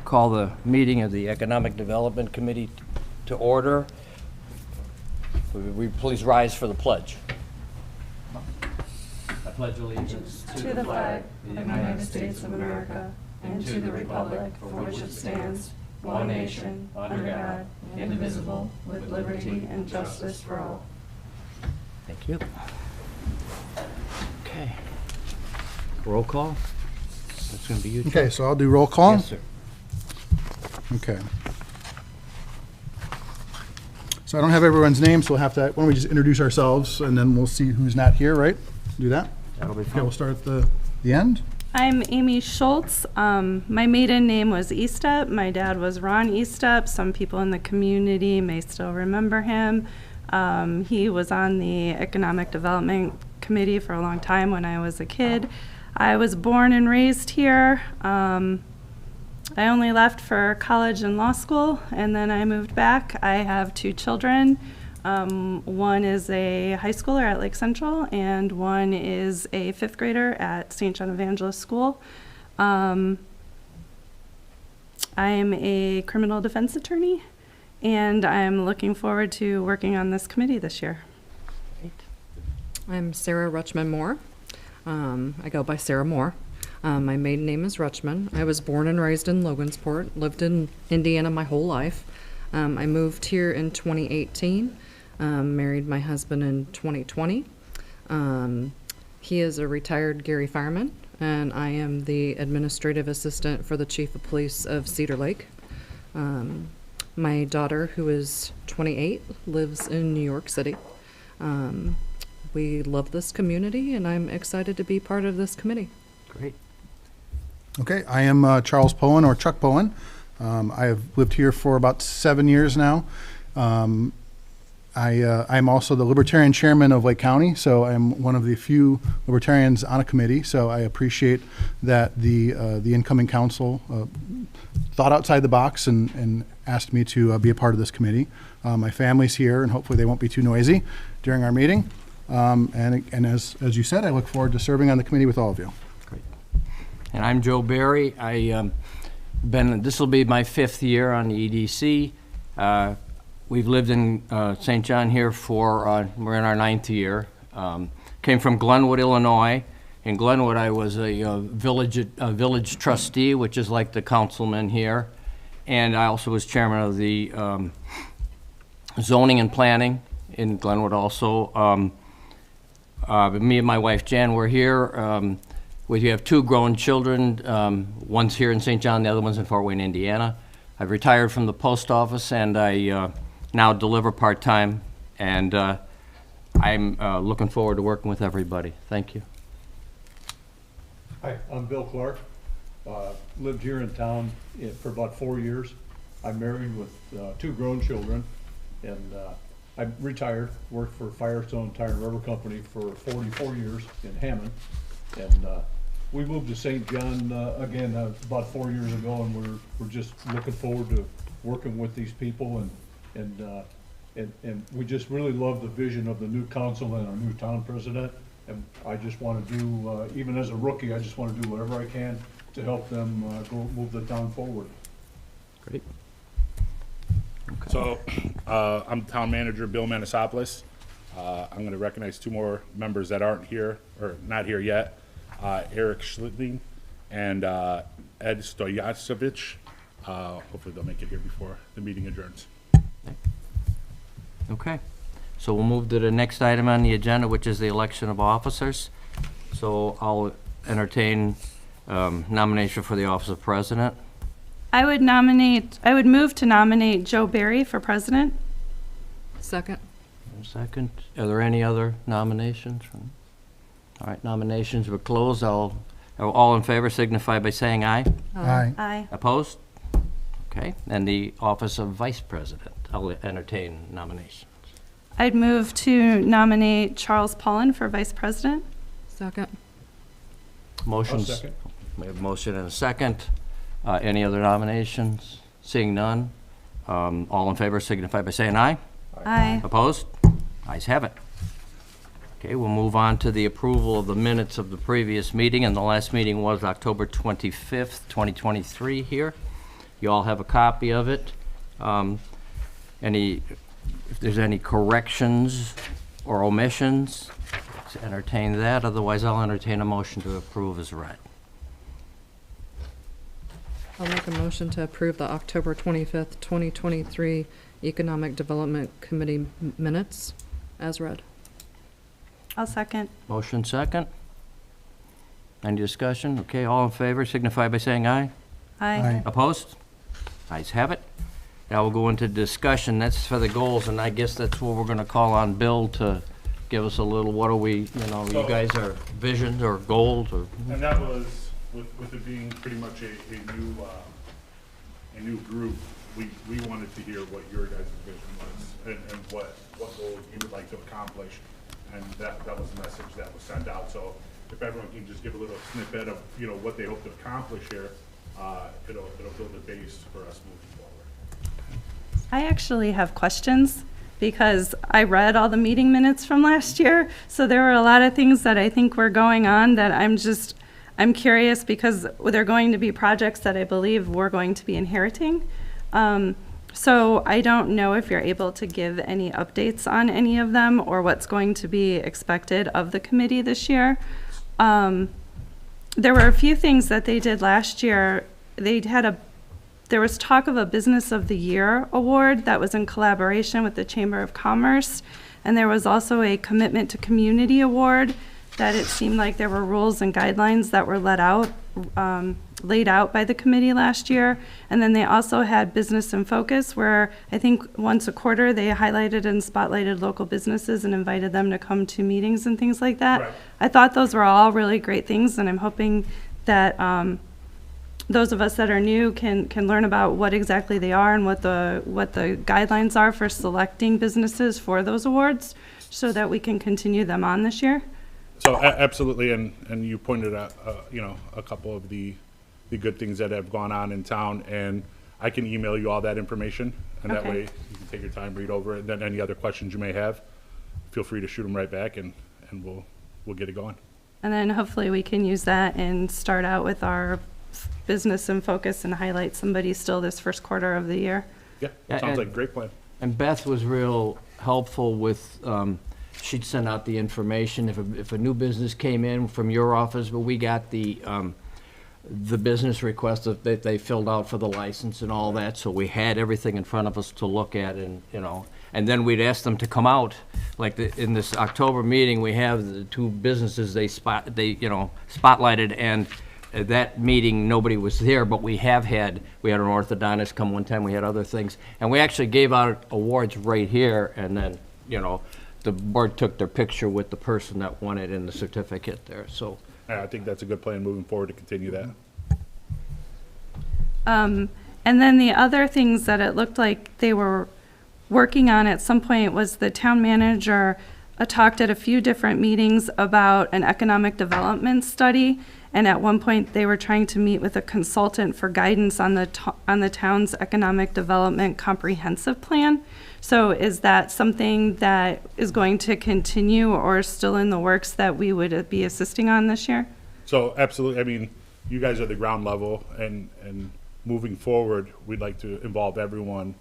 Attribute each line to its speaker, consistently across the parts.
Speaker 1: call the meeting of the Economic Development Committee to order. Would we please rise for the pledge? I pledge allegiance
Speaker 2: to the flag of the United States of America and to the republic for which it stands, one nation, under God, indivisible, with liberty and justice for all.
Speaker 1: Thank you. Okay. Roll call. That's going to be you, Chuck.
Speaker 3: Okay, so I'll do roll call.
Speaker 1: Yes, sir.
Speaker 3: Okay. So I don't have everyone's name, so we'll have to, why don't we just introduce ourselves, and then we'll see who's not here, right? Do that?
Speaker 1: That'll be
Speaker 3: Okay,
Speaker 1: fun.
Speaker 3: we'll start at the end.
Speaker 2: I'm Amy Schultz. My maiden name was Eastep. My dad was Ron Eastep. Some people in the community may still remember him. He was on the Economic Development Committee for a long time when I was a kid. I was born and raised here. I only left for college and law school, and then I moved back. I have two children. One is a high schooler at Lake Central, and one is a fifth grader at St. John Evangelist School. I am a criminal defense attorney, and I'm looking forward to working on this committee this year.
Speaker 4: I'm Sarah Rutschman Moore. I go by Sarah Moore. My maiden name is Rutschman. I was born and raised in Logansport, lived in Indiana my whole life. I moved here in 2018, married my husband in 2020. He is a retired Gary fireman, and I am the administrative assistant for the chief of police of Cedar Lake. My daughter, who is 28, lives in New York City. We love this community, and I'm excited to be part of this committee.
Speaker 1: Great.
Speaker 3: Okay, I am Charles Poen, or Chuck Poen. I have lived here for about 7 years now. I'm also the Libertarian Chairman of Lake County, so I'm one of the few Libertarians on a committee, so I appreciate that the incoming council thought outside the box and asked me to be a part of this committee. My family's here, and hopefully they won't be too noisy during our meeting. And as you said, I look forward to serving on the committee with all of you.
Speaker 1: Great. And I'm Joe Barry. This will be my 5th year on the EDC. We've lived in St. John here for, we're in our 9th year. Came from Glenwood, Illinois. In Glenwood, I was a village trustee, which is like the councilman here. And I also was chairman of the zoning and planning in Glenwood also. Me and my wife Jan were here. We have 2 grown children. One's here in St. John, the other one's in Fort Wayne, Indiana. I've retired from the post office, and I now deliver part-time, and I'm looking forward to working with everybody. Thank you.
Speaker 5: Hi, I'm Bill Clark. Lived here in town for about 4 years. I'm married with 2 grown children, and I retired, worked for Firestone Tire and Rubber Company for 44 years in Hammond. And we moved to St. John again about 4 years ago, and we're just looking forward to working with these people, and we just really love the vision of the new council and our new town president. And I just want to do, even as a rookie, I just want to do whatever I can to help them move the town forward.
Speaker 1: Great. Okay.
Speaker 6: So, I'm Town Manager Bill Manisopoulos. I'm going to recognize 2 more members that aren't here, or not here yet. Eric Schlittling and Ed Stojacevich. Hopefully they'll make it here before the meeting adjourns.
Speaker 1: Okay. So we'll move to the next item on the agenda, which is the election of officers. So I'll entertain nomination for the office of president.
Speaker 2: I would move to nominate Joe Barry for president.
Speaker 4: Second.
Speaker 1: Second. Are there any other nominations? All right, nominations were closed. All in favor signify by saying aye.
Speaker 3: Aye.
Speaker 2: Aye.
Speaker 1: Opposed? Okay. And the office of vice president. I'll entertain nominations.
Speaker 2: I'd move to nominate Charles Pollin for vice president.
Speaker 4: Second.
Speaker 1: Motions.
Speaker 5: I'll second.
Speaker 1: We have a motion and a second. Any other nominations? Seeing none. All in favor signify by saying aye.
Speaker 2: Aye.
Speaker 1: Opposed? Ayes have it. Okay, we'll move on to the approval of the minutes of the previous meeting, and the last meeting was October 25th, 2023 here. You all have a copy of it. If there's any corrections or omissions, let's entertain that. Otherwise, I'll entertain a motion to approve as read.
Speaker 4: I'll make a motion to approve the October 25th, 2023 Economic Development Committee minutes as read.
Speaker 2: I'll second.
Speaker 1: Motion second. Any discussion? Okay, all in favor signify by saying aye.
Speaker 2: Aye.
Speaker 1: Opposed? Ayes have it. Now we'll go into discussion. That's for the goals, and I guess that's where we're gonna call on Bill to give us a little, what are we, you guys are visions or goals or?
Speaker 6: And that was, with it being pretty much a new group, we wanted to hear what your guys' vision was and what goals you would like to accomplish. And that was the message that was sent out. So if everyone can just give a little snippet of, what they hope to accomplish here, it'll build a base for us moving forward.
Speaker 2: I actually have questions because I read all the meeting minutes from last year. So there were a lot of things that I think were going on that I'm curious because they're going to be projects that I believe we're going to be inheriting. So I don't know if you're able to give any updates on any of them or what's going to be expected of the committee this year. There were a few things that they did last year. There was talk of a Business of the Year award that was in collaboration with the Chamber of Commerce. And there was also a Commitment to Community award that it seemed like there were rules and guidelines that were laid out by the committee last year. And then they also had Business in Focus, where I think once a quarter they highlighted and spotlighted local businesses and invited them to come to meetings and things like that.
Speaker 6: Right.
Speaker 2: I thought those were all really great things, and I'm hoping that those of us that are new can learn about what exactly they are and what the guidelines are for selecting businesses for those awards, so that we can continue them on this year.
Speaker 6: So absolutely, and you pointed out, a couple of the good things that have gone on in town, and I can email you all that information, and that
Speaker 2: Okay.
Speaker 6: way you can take your time, read over it, and then any other questions you may have, feel free to shoot them right back, and we'll get it going.
Speaker 2: And then hopefully we can use that and start out with our Business in Focus and highlight somebody still this first quarter of the year.
Speaker 6: Yeah,
Speaker 1: Yeah,
Speaker 6: sounds
Speaker 1: and-
Speaker 6: like a great plan.
Speaker 1: And Beth was real helpful with, she'd send out the information if a new business came in from your office, but we got the business request that they filled out for the license and all that, so we had everything in front of us to look at, and, and then we'd ask them to come out. Like in this October meeting, we have the two businesses they spotlighted, and at that meeting, nobody was there, but we had an orthodontist come one time, we had other things, and we actually gave out awards right here, and then, the board took their picture with the person that won it in the certificate there, so.
Speaker 6: Yeah, I think that's a good plan moving forward to continue that.
Speaker 2: And then the other things that it looked like they were working on at some point was the town manager talked at a few different meetings about an economic development study. And at one point, they were trying to meet with a consultant for guidance on the town's economic development comprehensive plan. So is that something that is going to continue or still in the works that we would be assisting on this year?
Speaker 6: So absolutely, I mean, you guys are the ground level, and moving forward, we'd like to involve everyone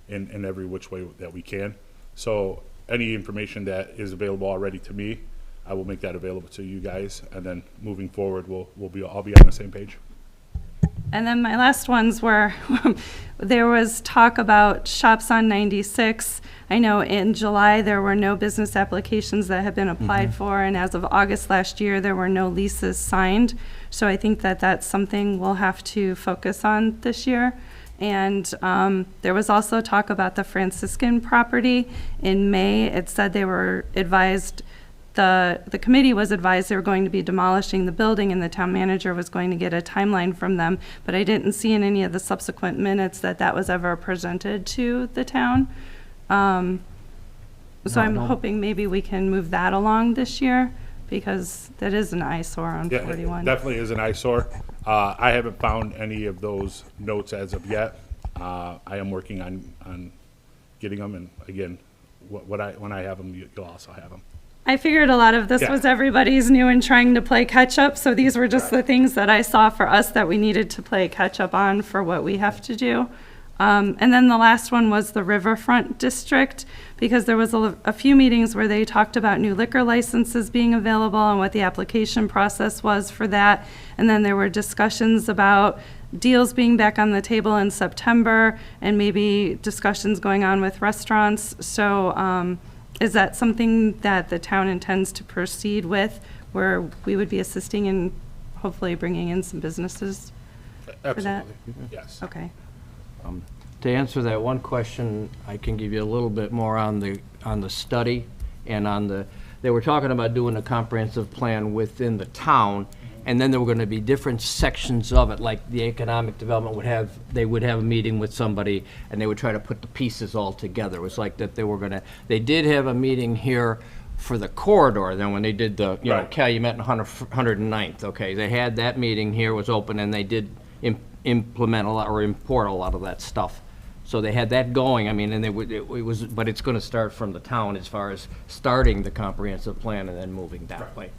Speaker 6: in every which way that we can. So any information that is available already to me, I will make that available to you guys, and then moving forward, I'll be on the same page.
Speaker 2: And then my last ones were, there was talk about shops on 96. I know in July, there were no business applications that had been applied for, and as of August last year, there were no leases signed. So I think that that's something we'll have to focus on this year. And there was also talk about the Franciscan property. In May, it said they were advised, the committee was advised they were going to be demolishing the building, and the town manager was going to get a timeline from them. But I didn't see in any of the subsequent minutes that was ever presented to the town. So I'm hoping maybe we can move that along this year, because that is an eyesore on
Speaker 6: Yeah,
Speaker 2: 41.
Speaker 6: it definitely is an eyesore. I haven't found any of those notes as of yet. I am working on getting them, and again, when I have them, you'll also have them.
Speaker 2: I figured a lot of this
Speaker 6: Yeah.
Speaker 2: was everybody's new and trying to play catch up. So these were just the things that I saw for us that we needed to play catch up on for what we have to do. And then the last one was the Riverfront District, because there was a few meetings where they talked about new liquor licenses being available and what the application process was for that. And then there were discussions about deals being back on the table in September and maybe discussions going on with restaurants. So is that something that the town intends to proceed with, where we would be assisting in hopefully bringing in some businesses?
Speaker 6: Absolutely, yes.
Speaker 2: Okay.
Speaker 1: To answer that one question, I can give you a little bit more on the study and they were talking about doing a comprehensive plan within the town, and then there were gonna be different sections of it, like the economic development they would have a meeting with somebody, and they would try to put the pieces all together. It was like that they did have a meeting here for the corridor, then when they did the,
Speaker 6: Right.
Speaker 1: Calumet and 109th, okay, they had that meeting here, was open, and they did implement a lot, or import a lot of that stuff. So they had that going, I mean, and but it's gonna start from the town as far as starting the comprehensive plan and then moving that way.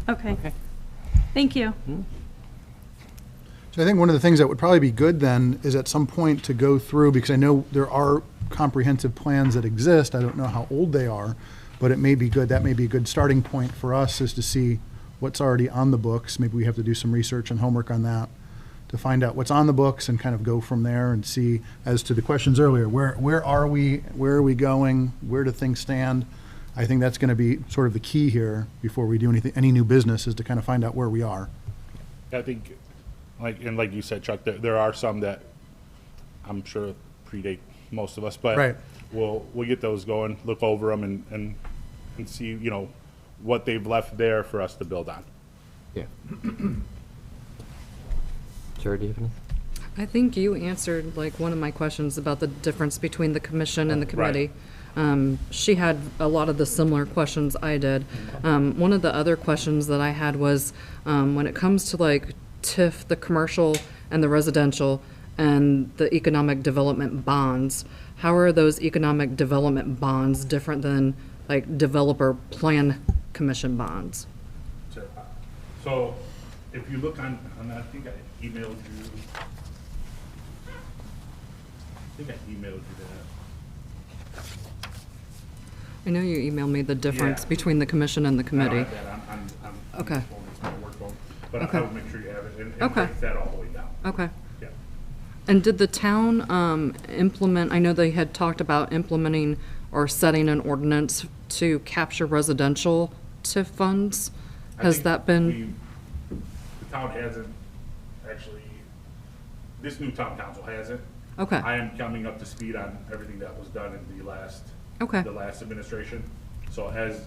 Speaker 2: Okay. Thank you.
Speaker 3: So I think one of the things that would probably be good then is at some point to go through, because I know there are comprehensive plans that exist. I don't know how old they are, but it may be good, that may be a good starting point for us, is to see what's already on the books. Maybe we have to do some research and homework on that to find out what's on the books and kind of go from there and see, as to the questions earlier, where are we, where are we going, where do things stand? I think that's going to be sort of the key here before we do any new business, is to kind of find out where we are.
Speaker 6: I think, like you said, Chuck, there are some that I'm sure predate most of us, but
Speaker 3: Right.
Speaker 6: we'll get those going, look over them and see, what they've left there for us to build on.
Speaker 1: Yeah. Sarah, do you have anything?
Speaker 4: I think you answered like one of my questions about the difference between the commission and the committee. She had a lot of the similar questions I did. One of the other questions that I had was, when it comes to like TIF, the commercial and the residential, and the economic development bonds, how are those economic development bonds different than like developer plan commission bonds?
Speaker 6: So if you look on I think I emailed you. That.
Speaker 4: I know you emailed me the difference
Speaker 6: Yeah.
Speaker 4: between the commission and the
Speaker 6: I don't
Speaker 4: committee.
Speaker 6: have that on
Speaker 4: Okay.
Speaker 6: this phone, it's my work phone, but
Speaker 4: Okay.
Speaker 6: I will make sure you have it and
Speaker 4: Okay.
Speaker 6: break that all the way down.
Speaker 4: Okay.
Speaker 6: Yeah.
Speaker 4: And did the town implement, I know they had talked about implementing or setting an ordinance to capture residential TIF funds?
Speaker 6: I
Speaker 4: Has
Speaker 6: think
Speaker 4: that been,
Speaker 6: the town hasn't, actually, this new town council hasn't.
Speaker 4: okay,
Speaker 6: I am coming up to speed on everything that was done in the last administration. So as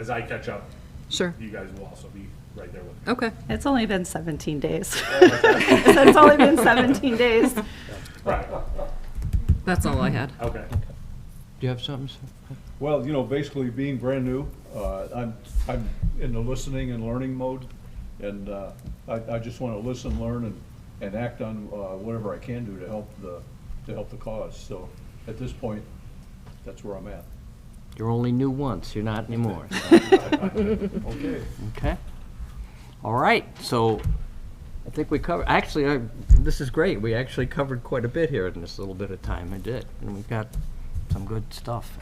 Speaker 6: I catch up,
Speaker 4: sure,
Speaker 6: you guys will also be right there with me.
Speaker 4: okay.
Speaker 2: It's only been 17 days. It's only been 17 days.
Speaker 6: Right,
Speaker 4: That's all I had.
Speaker 6: okay.
Speaker 1: Do you have something, sir?
Speaker 5: Well, basically being brand new, I'm in the listening and learning mode, and I just want to listen, learn, and act on whatever I can do to help the cause. So at this point, that's where I'm at.
Speaker 1: You're only new once, you're not anymore.
Speaker 5: Okay.
Speaker 1: Okay. All right, so I think we covered, actually, this is great. We actually covered quite a bit here in this little bit of time. I did, and we've got some good stuff.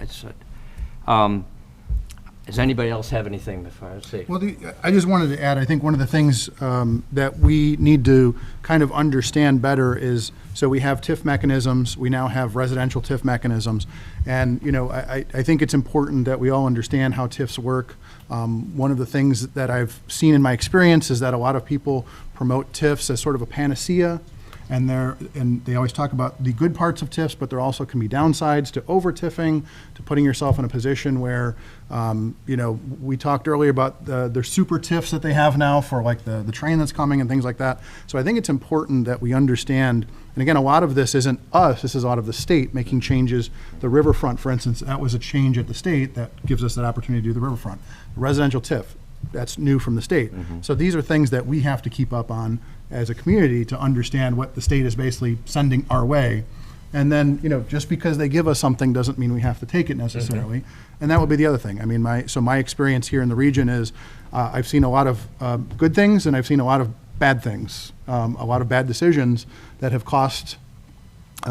Speaker 1: Does anybody else have anything before I say?
Speaker 3: Well, I just wanted to add, I think one of the things that we need to kind of understand better is, so we have TIF mechanisms, we now have residential TIF mechanisms, and, I think it's important that we all understand how TIFs work. One of the things that I've seen in my experience is that a lot of people promote TIFs as sort of a panacea, and they always talk about the good parts of TIFs, but there also can be downsides to over-TIFing, to putting yourself in a position where, we talked earlier about their super TIFs that they have now for like the train that's coming and things like that. So I think it's important that we understand, and again, a lot of this isn't us, this is out of the state making changes. The riverfront, for instance, that was a change at the state that gives us that opportunity to do the riverfront. The residential TIF, that's new from the state. So these are things that we have to keep up on as a community to understand what the state is basically sending our way And then, just because they give us something doesn't mean we have to take it necessarily. And that would be the other thing. I mean, my experience here in the region is I've seen a lot of good things and I've seen a lot of bad things, a lot of bad decisions that have cost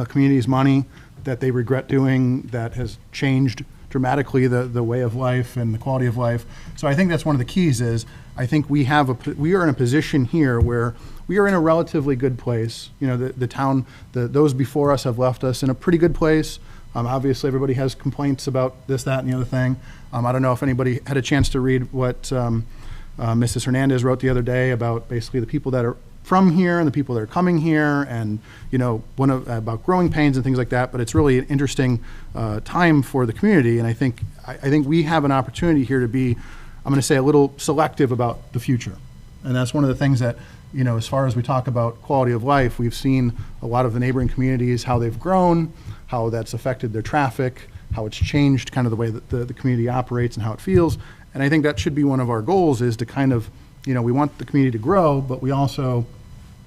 Speaker 3: communities money that they regret doing, that has changed dramatically the way of life and the quality of life. So I think that's one of the keys is I think we are in a position here where we are in a relatively good place. The town, those before us have left us in a pretty good place. Obviously, everybody has complaints about this, that, and the other thing. I don't know if anybody had a chance to read what Mrs. Hernandez wrote the other day about basically the people that are from here and the people that are coming here, and about growing pains and things like that. But it's really an interesting time for the community, and I think we have an opportunity here to be, I'm going to say, a little selective about the future. And that's one of the things that, as far as we talk about quality of life, we've seen a lot of the neighboring communities, how they've grown, how that's affected their traffic, how it's changed kind of the way that the community operates and how it feels. And I think that should be one of our goals, is to kind of, we want the community to grow, but we also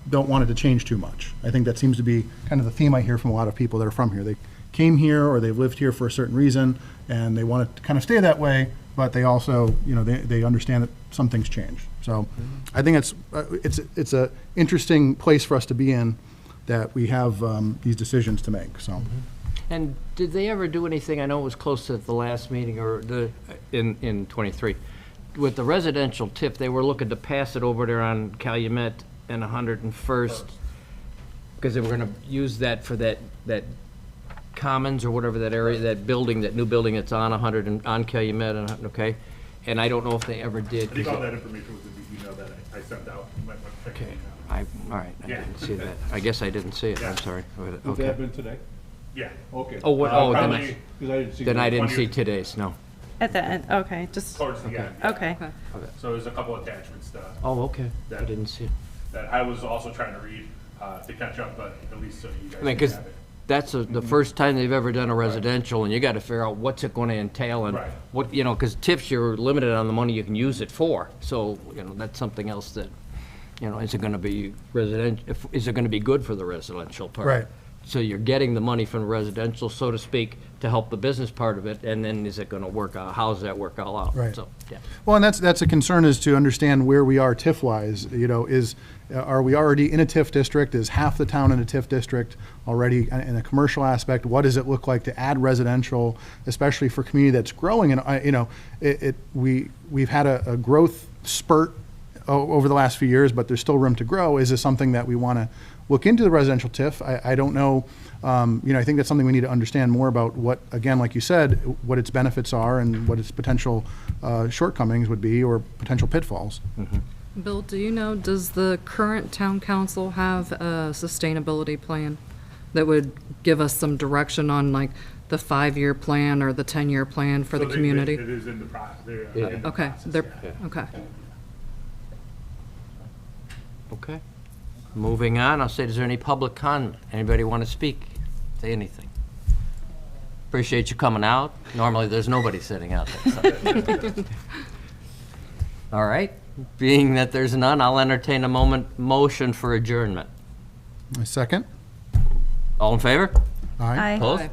Speaker 3: don't want it to change too much. I think that seems to be kind of the theme I hear from a lot of people that are from here. They came here or they've lived here for a certain reason and they want it to kind of stay that way, but they also, they understand that some things change. So I think it's a interesting place for us to be in, that we have these decisions to make, so.
Speaker 1: And did they ever do anything, I know it was close to the last meeting, or in 23, with the residential TIF, they were looking to pass it over there on Calumet and 101st, because they were gonna use that for that Commons or whatever that area, that building, that new building that's on 100 and on Calumet, and, okay? And I don't know if they ever did.
Speaker 6: I think all that information was in the email that I sent out. You might want to check it
Speaker 1: Okay,
Speaker 6: out.
Speaker 1: all right, I
Speaker 6: Yeah.
Speaker 1: didn't see that. I guess I didn't see it, I'm
Speaker 6: Yeah.
Speaker 1: sorry.
Speaker 5: Would that
Speaker 1: Okay.
Speaker 5: have been today?
Speaker 6: Yeah.
Speaker 5: Okay.
Speaker 1: Oh, what, oh, then
Speaker 6: Probably
Speaker 5: Because I didn't see.
Speaker 1: I
Speaker 5: that.
Speaker 1: didn't
Speaker 6: When
Speaker 1: see
Speaker 6: you-
Speaker 1: today's, no.
Speaker 2: At the end, okay, just,
Speaker 6: towards the end.
Speaker 2: okay.
Speaker 6: So there's a couple attachments
Speaker 1: Oh, okay, I
Speaker 6: That-
Speaker 1: didn't see it.
Speaker 6: that I was also trying to read to catch up, but at least so you guys
Speaker 1: I mean,
Speaker 6: can
Speaker 1: 'cause
Speaker 6: have it.
Speaker 1: that's the first time they've ever done a residential, and you gotta figure out what's it gonna entail, and
Speaker 6: Right.
Speaker 1: what, because TIFs, you're limited on the money you can use it for, so, that's something else that, is it gonna be is it gonna be good for the residential part?
Speaker 3: Right.
Speaker 1: So you're getting the money from the residential, so to speak, to help the business part of it, and then is it gonna work out, how's that work all out?
Speaker 3: Right.
Speaker 1: So, yeah.
Speaker 3: Well, and that's a concern, is to understand where we are TIF-wise. Are we already in a TIF district? Is half the town in a TIF district already in a commercial aspect? What does it look like to add residential, especially for a community that's growing? And, we've had a growth spurt over the last few years, but there's still room to grow. Is this something that we want to look into, the residential TIF? I don't know. I think that's something we need to understand more about, what, again, like you said, what its benefits are and what its potential shortcomings would be, or potential pitfalls.
Speaker 4: Bill, do you know, does the current town council have a sustainability plan that would give us some direction on, like, the 5-year plan or the 10-year plan for the
Speaker 6: So
Speaker 4: community?
Speaker 6: It is in the process.
Speaker 4: Okay, they're, okay.
Speaker 1: Okay. Moving on, I'll say, is there any public comment? Anybody want to speak? Say anything. Appreciate you coming out. Normally, there's nobody sitting out there. So. All right. Being that there's none, I'll entertain a motion for adjournment.
Speaker 3: A second?
Speaker 1: All in favor?
Speaker 3: Aye.
Speaker 2: Aye.
Speaker 1: Opposed?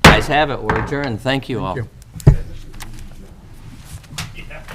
Speaker 1: Guys have it. We're adjourned. Thank you all.
Speaker 3: Thank you.